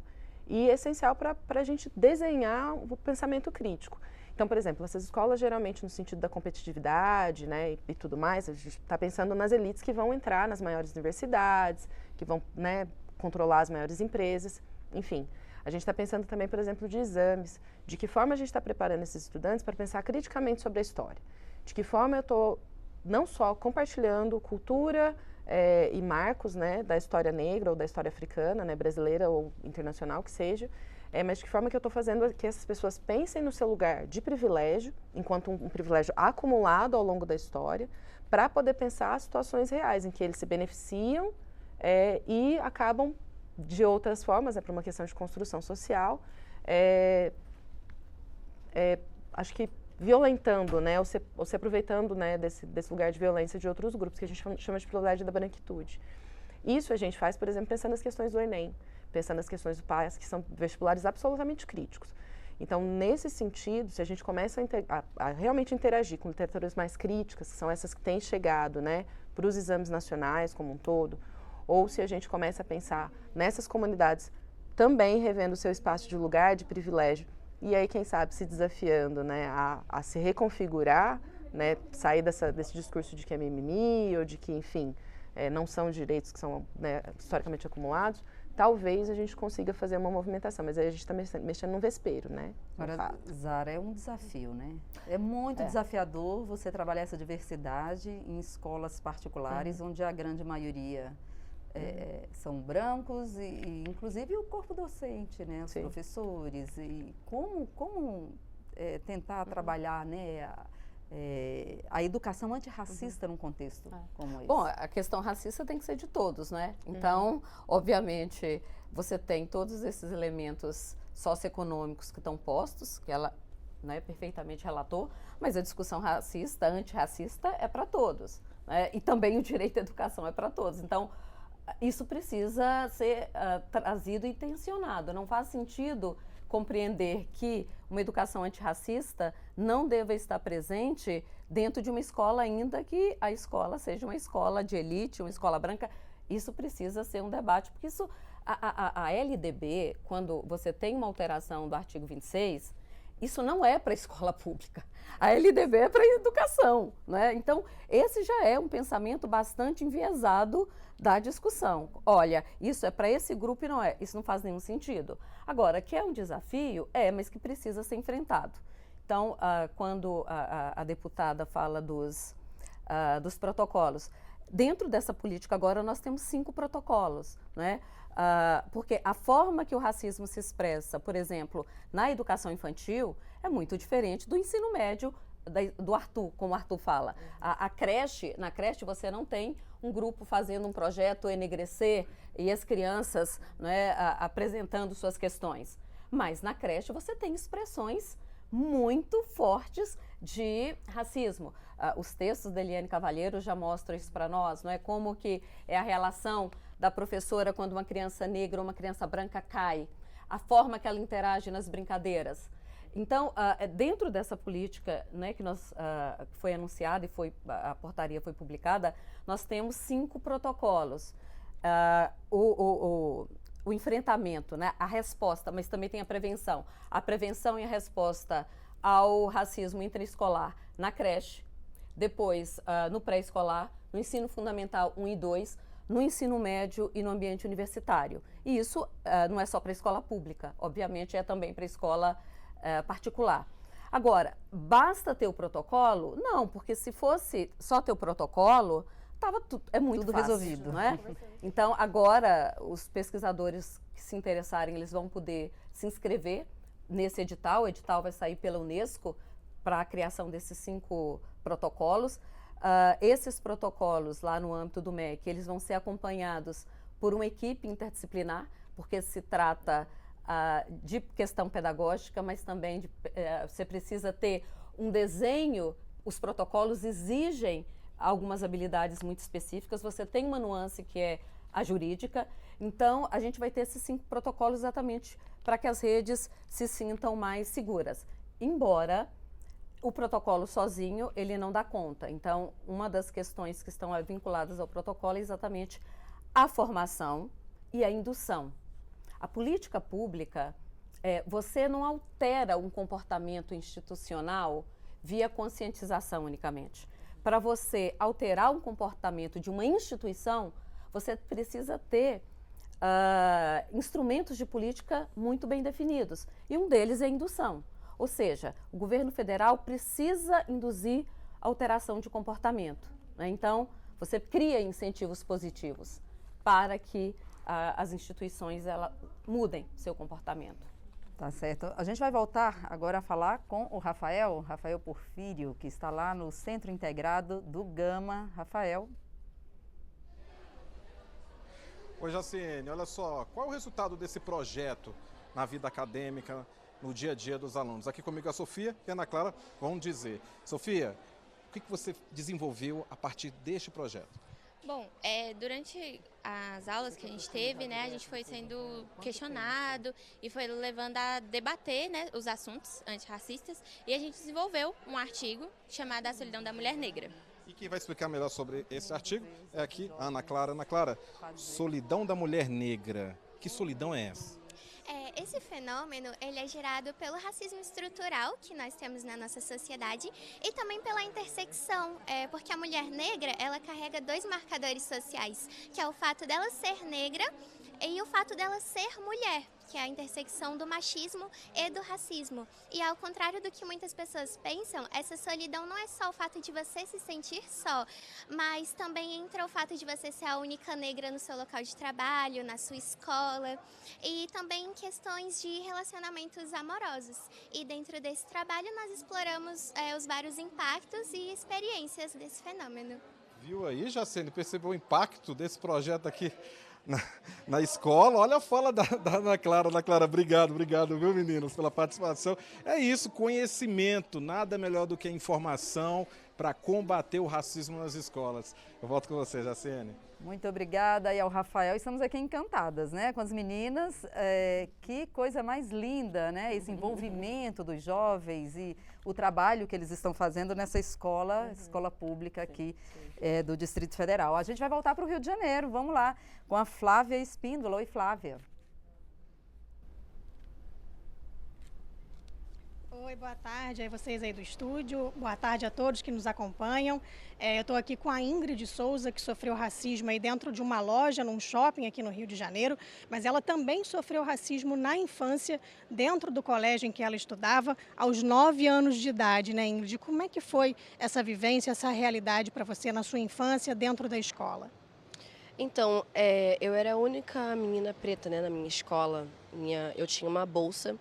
e essencial para a gente desenhar o pensamento crítico. Então, por exemplo, essas escolas geralmente no sentido da competitividade, né, e tudo mais, a gente está pensando nas elites que vão entrar nas maiores universidades, que vão, né, controlar as maiores empresas, enfim. A gente está pensando também, por exemplo, de exames, de que forma a gente está preparando esses estudantes para pensar criticamente sobre a história, de que forma eu estou não só compartilhando cultura e marcos, né, da história negra ou da história africana, né, brasileira ou internacional que seja, mas de que forma que eu estou fazendo que essas pessoas pensem no seu lugar de privilégio, enquanto um privilégio acumulado ao longo da história, para poder pensar as situações reais em que eles se beneficiam e acabam de outras formas, para uma questão de construção social, acho que violentando, né, ou se aproveitando, né, desse lugar de violência de outros grupos, que a gente chama de privilégio da branquitude. Isso a gente faz, por exemplo, pensando nas questões do Enem, pensando nas questões do PAS, que são vestibulares absolutamente críticos. Então, nesse sentido, se a gente começa a realmente interagir com literaturas mais críticas, que são essas que têm chegado, né, para os exames nacionais como um todo, ou se a gente começa a pensar nessas comunidades também revendo o seu espaço de lugar, de privilégio, e aí, quem sabe, se desafiando, né, a se reconfigurar, né, sair desse discurso de que é mimimi, ou de que, enfim, não são direitos que são, né, historicamente acumulados, talvez a gente consiga fazer uma movimentação, mas aí a gente está mexendo num vespeiro, né? Agora, Zara, é um desafio, né? É muito desafiador você trabalhar essa diversidade em escolas particulares, onde a grande maioria são brancos e inclusive o corpo docente, né? Os professores. E como tentar trabalhar, né, a educação antirracista num contexto como esse? Bom, a questão racista tem que ser de todos, né? Então, obviamente, você tem todos esses elementos socioeconômicos que estão postos, que ela, né, perfeitamente relatou, mas a discussão racista, antirracista é para todos, né? E também o direito à educação é para todos. Então, isso precisa ser trazido e tensionado. Não faz sentido compreender que uma educação antirracista não deva estar presente dentro de uma escola, ainda que a escola seja uma escola de elite, uma escola branca. Isso precisa ser um debate, porque isso, a LDB, quando você tem uma alteração do artigo 26, isso não é para a escola pública. A LDB é para a educação, né? Então, esse já é um pensamento bastante enviesado da discussão. Olha, isso é para esse grupo e não é. Isso não faz nenhum sentido. Agora, que é um desafio, mas que precisa ser enfrentado. Então, quando a deputada fala dos protocolos, dentro dessa política agora nós temos 5 protocolos, né? Porque a forma que o racismo se expressa, por exemplo, na educação infantil, é muito diferente do ensino médio do Arthur, como o Arthur fala. Na creche você não tem um grupo fazendo um projeto enegrecer e as crianças, né, apresentando suas questões. Mas na creche você tem expressões muito fortes de racismo. Os textos da Eliane Cavalheiro já mostram isso para nós, não é? Como que é a relação da professora quando uma criança negra ou uma criança branca cai, a forma que ela interage nas brincadeiras. Então, dentro dessa política, né, que foi anunciada e a portaria foi publicada, nós temos 5 protocolos. O enfrentamento, né, a resposta, mas também tem a prevenção. A prevenção e a resposta ao racismo intraescolar na creche, depois no pré-escolar, no ensino fundamental 1 e 2, no ensino médio e no ambiente universitário. E isso não é só para a escola pública, obviamente é também para a escola particular. Agora, basta ter o protocolo? Não, porque se fosse só ter o protocolo, é muito tudo fácil, resolvido, não é? Então, agora, os pesquisadores que se interessarem, eles vão poder se inscrever nesse edital. O edital vai sair pela Unesco para a criação desses 5 protocolos. Esses protocolos, lá no âmbito do MEC, eles vão ser acompanhados por uma equipe interdisciplinar, porque se trata de questão pedagógica, mas também você precisa ter um desenho. Os protocolos exigem algumas habilidades muito específicas. Você tem uma nuance que é a jurídica. Então, a gente vai ter esses 5 protocolos exatamente para que as redes se sintam mais seguras. Embora o protocolo sozinho, ele não dá conta. Então, uma das questões que estão vinculadas ao protocolo é exatamente a formação e a indução. A política pública, você não altera um comportamento institucional via conscientização unicamente. Para você alterar um comportamento de uma instituição, você precisa ter instrumentos de política muito bem definidos. E um deles é a indução. Ou seja, o governo federal precisa induzir alteração de comportamento, né? Então, você cria incentivos positivos para que as instituições mudem seu comportamento. Tá certo. A gente vai voltar agora a falar com o Rafael Porfírio, que está lá no Centro Integrado do Gama. Rafael. Oi, Jaciene, olha só, qual é o resultado desse projeto na vida acadêmica, no dia a dia dos alunos? Aqui comigo a Sofia e a Ana Clara vão dizer. Sofia, o que você desenvolveu a partir deste projeto? Bom, durante as aulas que a gente teve, né, a gente foi sendo questionado e foi levando a debater, né, os assuntos antirracistas, e a gente desenvolveu um artigo chamado A Solidão da Mulher Negra. E quem vai explicar melhor sobre esse artigo é aqui a Ana Clara. Ana Clara, solidão da mulher negra. Que solidão é essa? Esse fenômeno ele é gerado pelo racismo estrutural que nós temos na nossa sociedade e também pela intersecção, porque a mulher negra ela carrega 2 marcadores sociais, que é o fato dela ser negra e o fato dela ser mulher, que é a intersecção do machismo e do racismo. E ao contrário do que muitas pessoas pensam, essa solidão não é só o fato de você se sentir só, mas também entra o fato de você ser a única negra no seu local de trabalho, na sua escola, e também em questões de relacionamentos amorosos. E dentro desse trabalho nós exploramos os vários impactos e experiências desse fenômeno. Viu aí, Jacene? Percebeu o impacto desse projeto aqui na escola? Olha a fala da Ana Clara. Ana Clara, obrigado, viu, meninos, pela participação. É isso, conhecimento, nada melhor do que a informação para combater o racismo nas escolas. Eu volto com você, Jacene. Muito obrigada, e ao Rafael. Estamos aqui encantadas, né, com as meninas. Que coisa mais linda, né, esse envolvimento dos jovens e o trabalho que eles estão fazendo nessa escola pública aqui do Distrito Federal. A gente vai voltar para o Rio de Janeiro, vamos lá, com a Flávia Espíndola. Oi, Flávia. Oi, boa tarde a vocês aí do estúdio, boa tarde a todos que nos acompanham. Eu estou aqui com a Ingrid Souza, que sofreu racismo aí dentro de uma loja, num shopping aqui no Rio de Janeiro, mas ela também sofreu racismo na infância, dentro do colégio em que ela estudava, aos 9 anos de idade, né, Ingrid? Como é que foi essa vivência, essa realidade para você na sua infância, dentro da escola? Então, eu era a única menina preta, né, na minha escola. Eu tinha uma bolsa.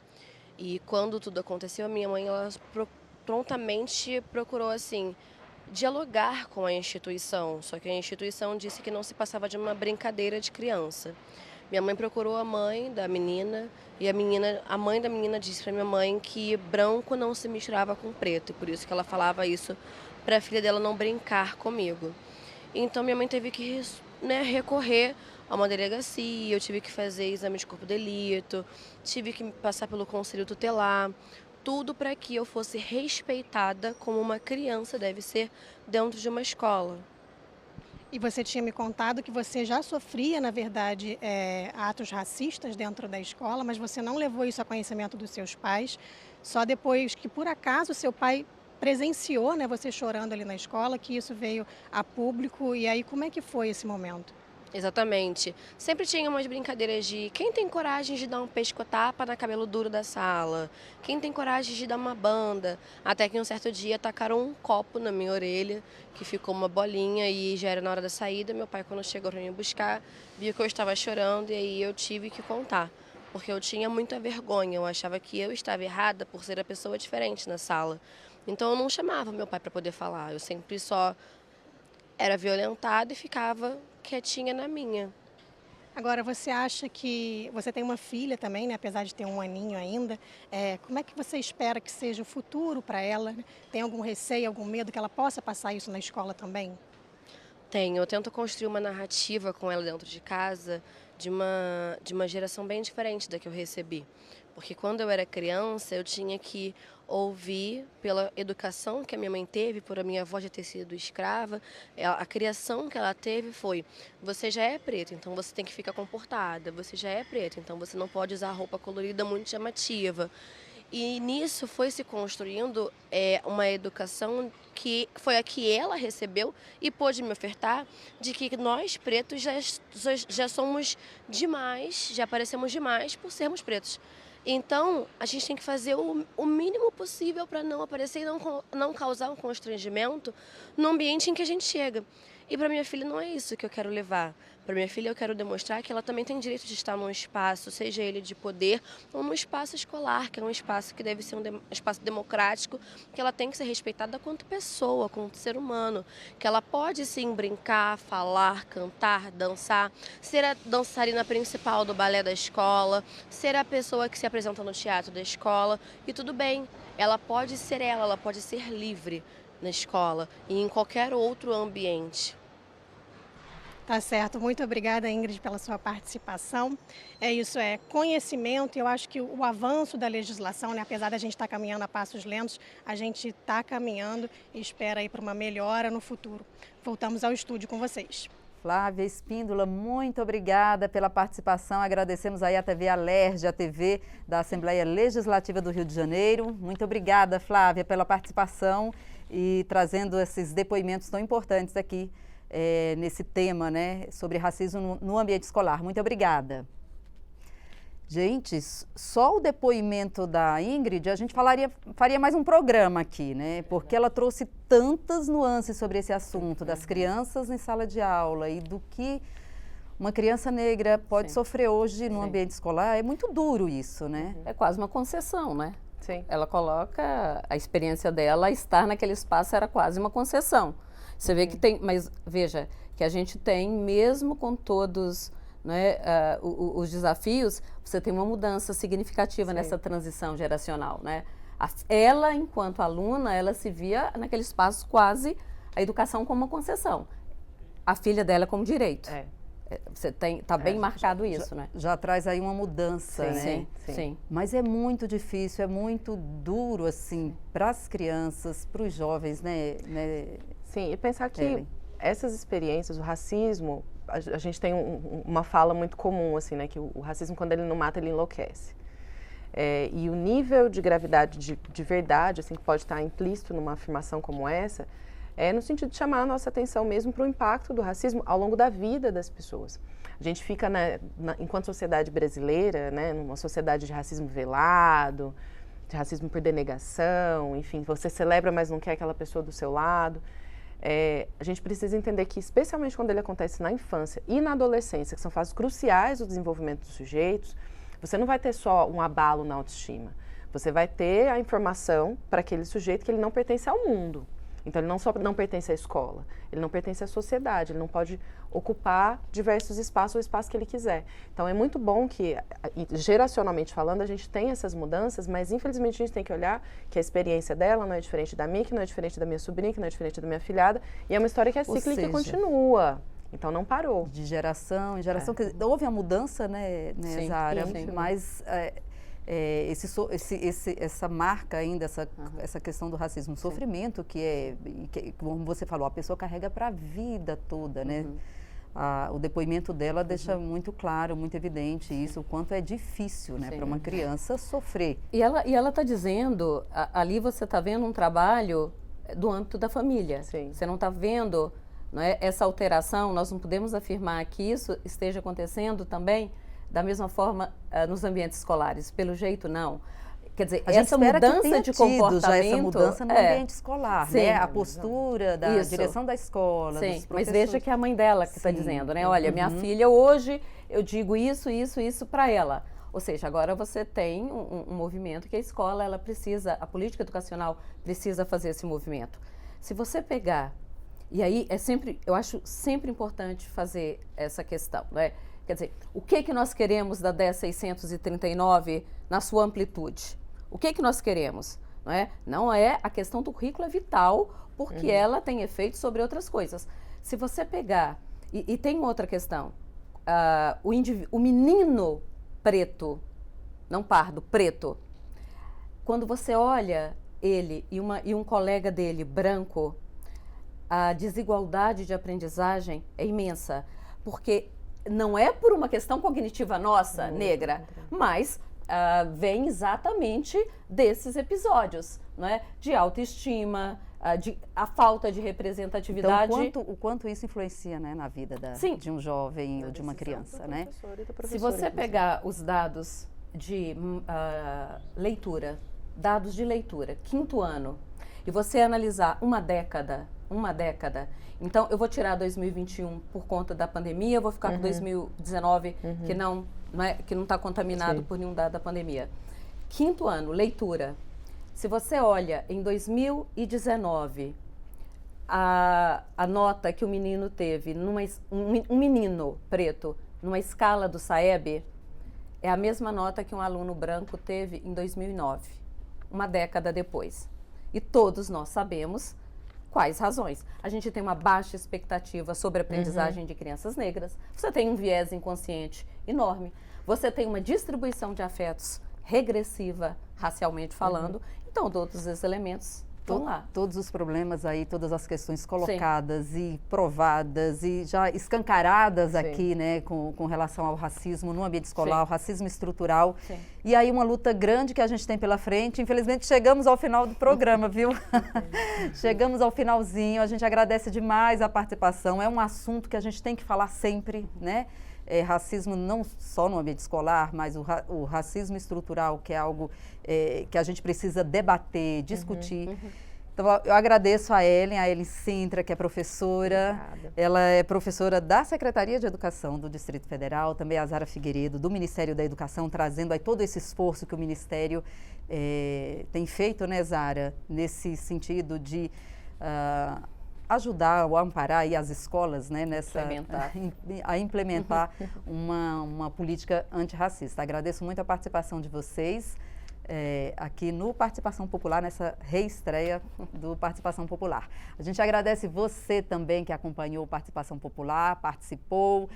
E quando tudo aconteceu, a minha mãe ela prontamente procurou assim dialogar com a instituição. Só que a instituição disse que não se passava de uma brincadeira de criança. Minha mãe procurou a mãe da menina e a mãe da menina disse para minha mãe que branco não se misturava com preto. E por isso que ela falava isso para a filha dela não brincar comigo. Então minha mãe teve que recorrer a uma delegacia, eu tive que fazer exame de corpo de delito, tive que passar pelo conselho tutelar, tudo para que eu fosse respeitada como uma criança deve ser dentro de uma escola. E você tinha me contado que você já sofria, na verdade, atos racistas dentro da escola, mas você não levou isso a conhecimento dos seus pais, só depois que, por acaso, seu pai presenciou, né, você chorando ali na escola, que isso veio a público. E aí, como é que foi esse momento? Exatamente. Sempre tinha umas brincadeiras de quem tem coragem de dar um pescotapa na cabelo duro da sala, quem tem coragem de dar uma banda, até que um certo dia tacaram um copo na minha orelha, que ficou uma bolinha e já era na hora da saída. Meu pai, quando chegou para me buscar, viu que eu estava chorando e aí eu tive que contar, porque eu tinha muita vergonha, eu achava que eu estava errada por ser a pessoa diferente na sala. Então eu não chamava meu pai para poder falar, eu sempre só era violentada e ficava quietinha na minha. Agora, você acha que você tem uma filha também, né? Apesar de ter um aninho ainda, como é que você espera que seja o futuro para ela? Tem algum receio, algum medo que ela possa passar isso na escola também? Tenho. Eu tento construir uma narrativa com ela dentro de casa de uma geração bem diferente da que eu recebi. Porque quando eu era criança, eu tinha que ouvir pela educação que a minha mãe teve, por a minha avó já ter sido escrava, a criação que ela teve foi: você já é preta, então você tem que ficar comportada, você já é preta, então você não pode usar roupa colorida muito chamativa. E nisso foi se construindo uma educação que foi a que ela recebeu e pôde me ofertar, de que nós pretos já somos demais, já parecemos demais por sermos pretos. Então, a gente tem que fazer o mínimo possível para não aparecer e não causar um constrangimento no ambiente em que a gente chega. E para minha filha não é isso que eu quero levar. Para minha filha eu quero demonstrar que ela também tem direito de estar num espaço, seja ele de poder ou num espaço escolar, que é um espaço que deve ser um espaço democrático, que ela tem que ser respeitada quanto pessoa, quanto ser humano, que ela pode sim brincar, falar, cantar, dançar, ser a dançarina principal do balé da escola, ser a pessoa que se apresenta no teatro da escola, e tudo bem, ela pode ser ela pode ser livre na escola e em qualquer outro ambiente. Tá certo, muito obrigada, Ingrid, pela sua participação. É isso, conhecimento, e eu acho que o avanço da legislação, né, apesar da gente estar caminhando a passos lentos, a gente está caminhando e espera aí para uma melhora no futuro. Voltamos ao estúdio com vocês. Flávia Espíndola, muito obrigada pela participação. Agradecemos aí a TV Alerj, a TV da Assembleia Legislativa do Rio de Janeiro. Muito obrigada, Flávia, pela participação e trazendo esses depoimentos tão importantes aqui nesse tema, né, sobre racismo no ambiente escolar. Muito obrigada. Gente, só o depoimento da Ingrid, a gente faria mais um programa aqui, né? Porque ela trouxe tantas nuances sobre esse assunto, das crianças em sala de aula e do que uma criança negra pode sofrer hoje no ambiente escolar. É muito duro isso, né? É quase uma concessão, né? Sim. Ela coloca a experiência dela, estar naquele espaço era quase uma concessão. Você vê que tem, mas veja, que a gente tem, mesmo com todos... Né, os desafios, você tem uma mudança significativa nessa transição geracional, né? Ela, enquanto aluna, ela se via naquele espaço quase a educação como uma concessão. A filha dela como direito. Você tá bem marcado isso, né? Já traz aí uma mudança, né? Sim. Mas é muito difícil, é muito duro, assim, para as crianças, para os jovens, né? Sim, e pensar que essas experiências, o racismo, a gente tem uma fala muito comum, assim, né? Que o racismo, quando ele não mata, ele enlouquece. E o nível de gravidade de verdade, assim, que pode estar implícito numa afirmação como essa, é no sentido de chamar a nossa atenção mesmo para o impacto do racismo ao longo da vida das pessoas. A gente fica, enquanto sociedade brasileira, né, numa sociedade de racismo velado, de racismo por denegação, enfim, você celebra, mas não quer aquela pessoa do seu lado. A gente precisa entender que, especialmente quando ele acontece na infância e na adolescência, que são fases cruciais do desenvolvimento dos sujeitos, você não vai ter só um abalo na autoestima. Você vai ter a informação para aquele sujeito que ele não pertence ao mundo. Então, ele não só não pertence à escola, ele não pertence à sociedade, ele não pode ocupar diversos espaços, o espaço que ele quiser. Então, é muito bom que, geracionalmente falando, a gente tem essas mudanças, mas, infelizmente, a gente tem que olhar que a experiência dela não é diferente da minha, que não é diferente da minha sobrinha, que não é diferente da minha filhada, e é uma história que é cíclica e continua. Então, não parou. De geração em geração. Houve a mudança, né, Zara? Sim. Mas... essa marca ainda, essa questão do racismo, sofrimento que como você falou, a pessoa carrega para a vida toda, né? O depoimento dela deixa muito claro, muito evidente isso, o quanto é difícil, né, para uma criança sofrer. E ela está dizendo, ali você está vendo um trabalho do âmbito da família. Sim. Você não está vendo, não é, essa alteração, nós não podemos afirmar que isso esteja acontecendo também da mesma forma nos ambientes escolares, pelo jeito não. Quer dizer, essa mudança de comportamento... já essa mudança no ambiente escolar, sim, né? A postura da direção da escola, sim, dos professores. Mas veja que é a mãe dela que está dizendo, né? Olha, minha filha hoje, eu digo isso para ela. Ou seja, agora você tem um movimento que a escola, ela precisa, a política educacional precisa fazer esse movimento. Se você pegar, e aí eu acho sempre importante fazer essa questão, né? Quer dizer, o que nós queremos da 10.639 na sua amplitude? O que nós queremos? Não é a questão do currículo é vital, porque ela tem efeito sobre outras coisas. Se você pegar, e tem outra questão, o menino preto, não pardo, preto, quando você olha ele e um colega dele branco, a desigualdade de aprendizagem é imensa, porque não é por uma questão cognitiva nossa, negra, mas vem exatamente desses episódios, né? De autoestima, a falta de representatividade. Então, o quanto isso influencia, né, na vida de um jovem ou de uma criança, né? Se você pegar os dados de leitura, dados de leitura, 5º ano, e você analisar uma década, então eu vou tirar 2021 por conta da pandemia, eu vou ficar com 2019, que não está contaminado por nenhum dado da pandemia. 5º ano, leitura. Se você olha em 2019, a nota que o menino teve, um menino preto, numa escala do SAEB, é a mesma nota que um aluno branco teve em 2009, uma década depois. E todos nós sabemos quais razões. A gente tem uma baixa expectativa sobre a aprendizagem de crianças negras, você tem um viés inconsciente enorme, você tem uma distribuição de afetos regressiva, racialmente falando, então todos esses elementos vamos lá. Todos os problemas aí, todas as questões colocadas e provadas e já escancaradas aqui, né, com relação ao racismo no ambiente escolar, o racismo estrutural. E aí uma luta grande que a gente tem pela frente. Infelizmente chegamos ao final do programa, viu? Chegamos ao finalzinho. A gente agradece demais a participação. É um assunto que a gente tem que falar sempre, né? Racismo não só no ambiente escolar, mas o racismo estrutural, que é algo que a gente precisa debater, discutir. Então, eu agradeço a Ellen Sintra, que é professora. Obrigada. Ela é professora da Secretaria de Educação do Distrito Federal, também a Zara Figueiredo, do Ministério da Educação, trazendo aí todo esse esforço que o Ministério tem feito, né, Zara, nesse sentido de ajudar ou amparar aí as escolas, né, a implementar uma política antirracista. Agradeço muito a participação de vocês aqui no Participação Popular, nessa reestreia do Participação Popular. A gente agradece você também que acompanhou o Participação Popular, participou,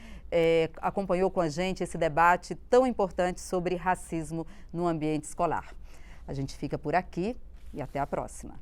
acompanhou com a gente esse debate tão importante sobre racismo no ambiente escolar. A gente fica por aqui e até a próxima.